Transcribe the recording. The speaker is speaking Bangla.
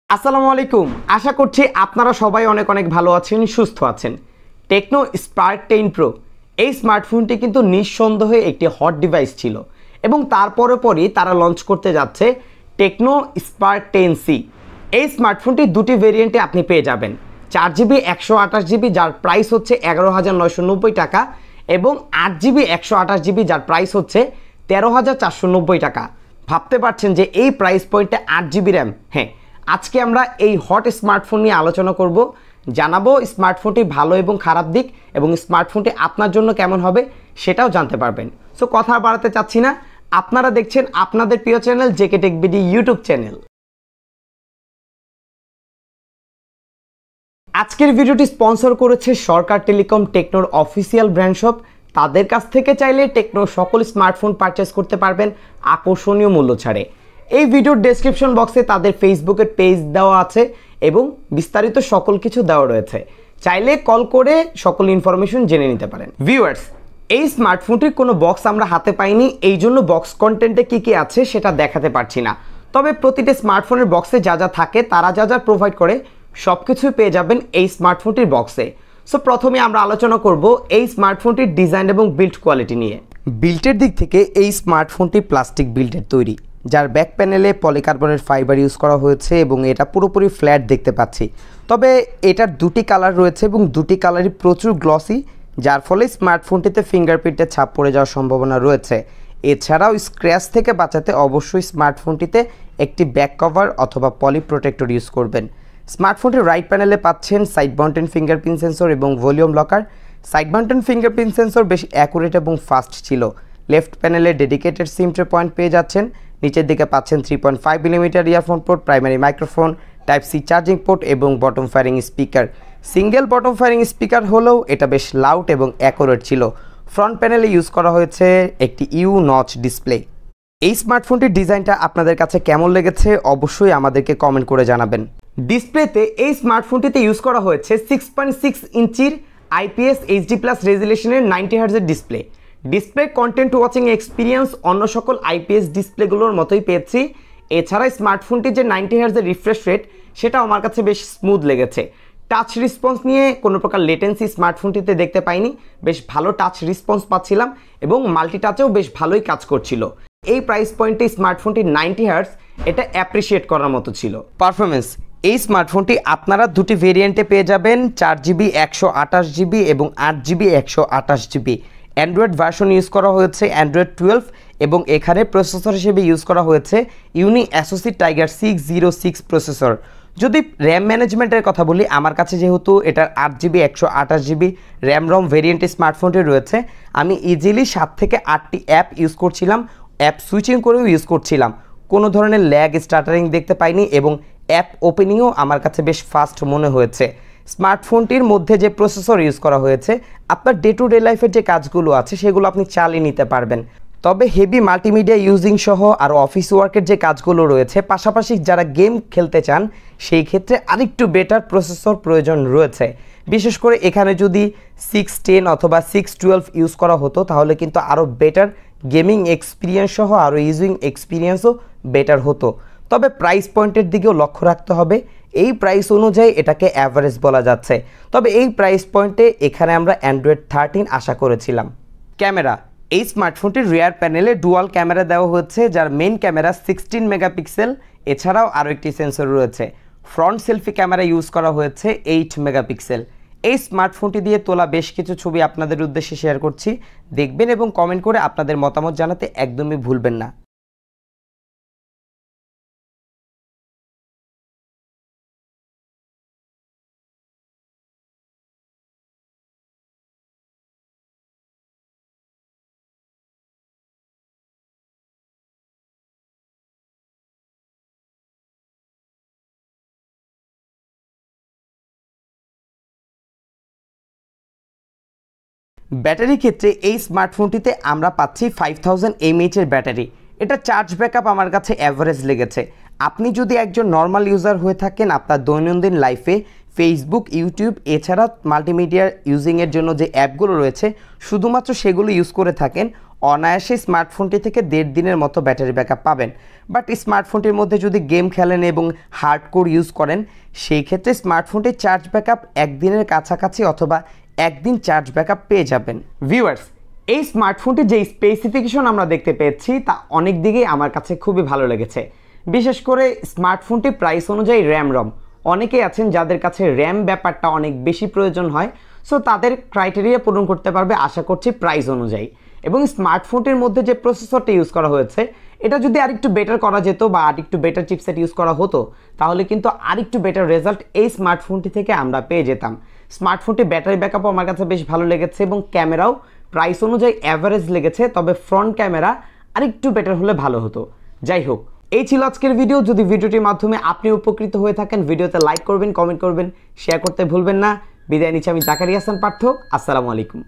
আসসালামু আলাইকুম। আশা করছি আপনারা সবাই অনেক অনেক ভালো আছেন, সুস্থ আছেন। টেকনো স্পার্ক 10 প্রো এই স্মার্টফোনটি কিন্তু নিঃসন্দেহে একটি হট ডিভাইস ছিল এবং তারপরে পরই তারা লঞ্চ করতে যাচ্ছে টেকনো স্পার্ক 10C। এই স্মার্টফোনটি দুটি ভেরিয়েন্টে আপনি পেয়ে যাবেন, 4GB 128GB যার প্রাইস হচ্ছে 11,990 টাকা এবং 8GB 128GB যার প্রাইস হচ্ছে 13,490 টাকা। ভাবতে পারছেন যে এই প্রাইস পয়েন্টে 8GB র্যাম। হ্যাঁ, আজকে আমরা এই হট স্মার্টফোন নিয়ে আলোচনা করব, জানাবো স্মার্টফোনটি ভালো এবং খারাপ দিক এবং স্মার্টফোনটি আপনার জন্য কেমন হবে সেটাও জানতে পারবেন। সো কথা বাড়াতে চাচ্ছি না, আপনারা দেখছেন আপনাদের প্রিয় channel JK tech BD YouTube channel. আজকের ভিডিওটি স্পন্সর করেছে সরকার টেলিকম, টেকনোর অফিসিয়াল ব্র্যান্ড শপ। তাদের কাছ থেকে চাইলে টেকনোর সকল স্মার্টফোন পারচেস করতে পারবেন আকর্ষণীয় মূল্য ছাড়ে। এই ভিডিওর ডেসক্রিপশন বক্সে তাদের ফেসবুকের পেজ দেওয়া আছে এবং বিস্তারিত সকল কিছু দেওয়া রয়েছে, চাইলে কল করে সকল ইনফরমেশন জেনে নিতে পারেন। ভিউয়ার্স, এই স্মার্টফোনটির কোনো বক্স আমরা হাতে পাইনি, এই জন্য বক্স কন্টেন্টে কী কী আছে সেটা দেখাতে পারছি না। তবে প্রতিটি স্মার্টফোনের বক্সে যা যা থাকে, তারা যা যা প্রোভাইড করে সব কিছুই পেয়ে যাবেন এই স্মার্টফোনটির বক্সে। সো প্রথমে আমরা আলোচনা করব এই স্মার্টফোনটির ডিজাইন এবং বিল্ড কোয়ালিটি নিয়ে। বিল্ডের দিক থেকে এই স্মার্টফোনটি প্লাস্টিক বিল্ডের তৈরি, যার ব্যাক প্যানেলে পলিকার্বনেট ফাইবার ইউজ করা হয়েছে এবং এটা পুরোপুরি ফ্ল্যাট দেখতে পাচ্ছি। তবে এটার দুটি কালার রয়েছে এবং দুটি কালারই প্রচুর গ্লসি, যার ফলে স্মার্টফোনটিতে ফিঙ্গারপ্রিন্টের ছাপ পড়ে যাওয়ার সম্ভাবনা রয়েছে। এছাড়াও স্ক্র্যাচ থেকে বাঁচাতে অবশ্যই স্মার্টফোনটিতে একটি ব্যাক কভার অথবা পলি প্রোটেক্টর ইউজ করবেন। স্মার্টফোনটির রাইট প্যানেলে পাচ্ছেন সাইড মাউন্টেন ফিঙ্গারপ্রিন্ট সেন্সর এবং volume rocker. Side mounted fingerprint sensor বেশ অ্যাকুরেট এবং ফাস্ট ছিল। Left panel dedicated SIM tray point পেয়ে যাচ্ছেন। নিচের দিকে পাচ্ছেন 3.5mm earphone port, primary microphone, type C charging port এবং bottom firing speaker. Single bottom firing speaker হলেও এটা বেশ লাউড এবং অ্যাকুরেট ছিল। ফ্রন্ট প্যানেলে ইউজ করা হয়েছে একটি ইউ নচ ডিসপ্লে। এই স্মার্টফোনটির ডিজাইনটা আপনাদের কাছে কেমন লেগেছে অবশ্যই আমাদেরকে কমেন্ট করে জানাবেন। ডিসপ্লেতে এই স্মার্টফোনটিতে ইউজ করা হয়েছে 6.6 ইঞ্চির IPS HD+ রেজুলেশনের 90 হার্জের display. Display content watching experience অন্য সকল IPS ডিসপ্লেগুলোর মতোই পেয়েছি। এছাড়া স্মার্টফোনটির যে 90 হার্জের রিফ্রেশ রেট, সেটাও আমার কাছে বেশ স্মুথ লেগেছে। টাচ রেসপন্স নিয়ে কোনো প্রকার লেটেন্সি স্মার্টফোনটিতে দেখতে পাইনি, বেশ ভালো টাচ রেসপন্স পাচ্ছিলাম এবং মাল্টিটাচেও বেশ ভালোই কাজ করছিল। এই প্রাইস পয়েন্টে স্মার্টফোনটি 90 হার্জ, এটা অ্যাপ্রিসিয়েট করার মতো ছিল। পারফরমেন্স, এই স্মার্টফোনটি আপনারা দুটি ভেরিয়েন্টে পেয়ে যাবেন, 4GB 128GB এবং 8GB 128GB। Android version use করা হয়েছে অ্যান্ড্রয়েড 12 এবং এখানে প্রসেসর হিসেবে ইউজ করা হয়েছে ইউনি অ্যাসোসি টাইগার 606 প্রসেসর। যদি র্যাম ম্যানেজমেন্টের কথা বলি, আমার কাছে যেহেতু এটার 8GB 128GB র্যাম রম ভেরিয়েন্টের স্মার্টফোনটি রয়েছে, আমি ইজিলি 7 থেকে 8টি অ্যাপ ইউজ করছিলাম, অ্যাপ সুইচিং করেও ইউজ করছিলাম। কোনো ধরনের ল্যাগ স্টার্টারিং দেখতে পাইনি এবং অ্যাপ ওপেনিংও আমার কাছে বেশ ফাস্ট মনে হয়েছে। স্মার্টফোনটির মধ্যে যে প্রসেসর ইউজ করা হয়েছে, আপনার ডে টু ডে লাইফের যে কাজগুলো আছে সেগুলো আপনি চালিয়ে নিতে পারবেন। তবে হেভি মাল্টিমিডিয়া ইউজিং সহ আর অফিস ওয়ার্কের যে কাজগুলো রয়েছে, পাশাপাশি যারা গেম খেলতে চান সেই ক্ষেত্রে আরেকটু বেটার প্রসেসর প্রয়োজন রয়েছে। বিশেষ করে এখানে যদি 610 অথবা 612 ইউজ করা হতো তাহলে কিন্তু আরও বেটার গেমিং এক্সপিরিয়েন্স সহ আরও ইউজিং এক্সপিরিয়েন্সও বেটার হতো। তবে প্রাইস পয়েন্টের দিকেও লক্ষ্য রাখতে হবে, এই প্রাইস অনুযায়ী এটাকে অ্যাভারেজ বলা যাচ্ছে। তবে এই প্রাইস পয়েন্টে এখানে আমরা অ্যান্ড্রয়েড 13 আশা করেছিলাম। ক্যামেরা, এই স্মার্টফোনটির রিয়ার প্যানেলে ডুয়াল ক্যামেরা দেওয়া হচ্ছে, যার মেইন ক্যামেরা 16 মেগাপিক্সেল। এছাড়াও আরও একটি সেন্সর রয়েছে। ফ্রন্ট সেলফি ক্যামেরা ইউজ করা হয়েছে 8 মেগাপিক্সেল। এই স্মার্টফোনটি দিয়ে তোলা বেশ কিছু ছবি আপনাদের উদ্দেশ্যে শেয়ার করছি, দেখবেন এবং কমেন্ট করে আপনাদের মতামত জানাতে একদমই ভুলবেন না। ব্যাটারি ক্ষেত্রে এই স্মার্টফোনটিতে আমরা পাচ্ছি 5000 mAh এর ব্যাটারি। এটা চার্জ ব্যাকআপ আমার কাছে অ্যাভারেজ লেগেছে। আপনি যদি একজন নর্মাল ইউজার হয়ে থাকেন, আপনার দৈনন্দিন লাইফে ফেসবুক, ইউটিউব এছাড়া মাল্টিমিডিয়া ইউজিংয়ের জন্য যে অ্যাপগুলো রয়েছে শুধুমাত্র সেগুলো ইউজ করে থাকেন, অনায়াসে স্মার্টফোনটি থেকে 1.5 দিনের মতো ব্যাটারি ব্যাকআপ পাবেন। বাট স্মার্টফোনটির মধ্যে যদি গেম খেলেন এবং হার্ডকোর ইউজ করেন সেই ক্ষেত্রে স্মার্টফোনটির চার্জ ব্যাকআপ 1 দিনের কাছাকাছি অথবা 1 দিন চার্জ ব্যাকআপ পেয়ে যাবেন। ভিউয়ার্স, এই স্মার্টফোনটির যে স্পেসিফিকেশন আমরা দেখতে পেয়েছি তা অনেক দিকেই আমার কাছে খুবই ভালো লেগেছে। বিশেষ করে স্মার্টফোনটি প্রাইস অনুযায়ী র্যাম রম, অনেকেই আছেন যাদের কাছে র্যাম ব্যাপারটা অনেক বেশি প্রয়োজন হয়, সো তাদের ক্রাইটেরিয়া পূরণ করতে পারবে আশা করছি প্রাইস অনুযায়ী। এবং স্মার্টফোনটির মধ্যে যে প্রসেসরটা ইউজ করা হয়েছে এটা যদি আরেকটু বেটার করা যেত বা আরেকটু বেটার চিপসেট ইউজ করা হতো তাহলে কিন্তু আরেকটু বেটার রেজাল্ট এই স্মার্টফোনটি থেকে আমরা পেয়ে যেতাম। স্মার্টফোনটি ব্যাটারি ব্যাকআপও আমার কাছে বেশ ভালো লেগেছে এবং ক্যামেরাও প্রাইস অনুযায়ী অ্যাভারেজ লেগেছে, তবে ফ্রন্ট ক্যামেরা আরেকটু বেটার হলে ভালো হতো। যাই হোক, এই ছিল আজকের ভিডিও। যদি ভিডিওটির মাধ্যমে আপনি উপকৃত হয়ে থাকেন ভিডিওতে লাইক করবেন, কমেন্ট করবেন, শেয়ার করতে ভুলবেন না। বিদায় নিচ্ছি আমি জাকারিয়া হাসান পার্থ। আসসালামু আলাইকুম।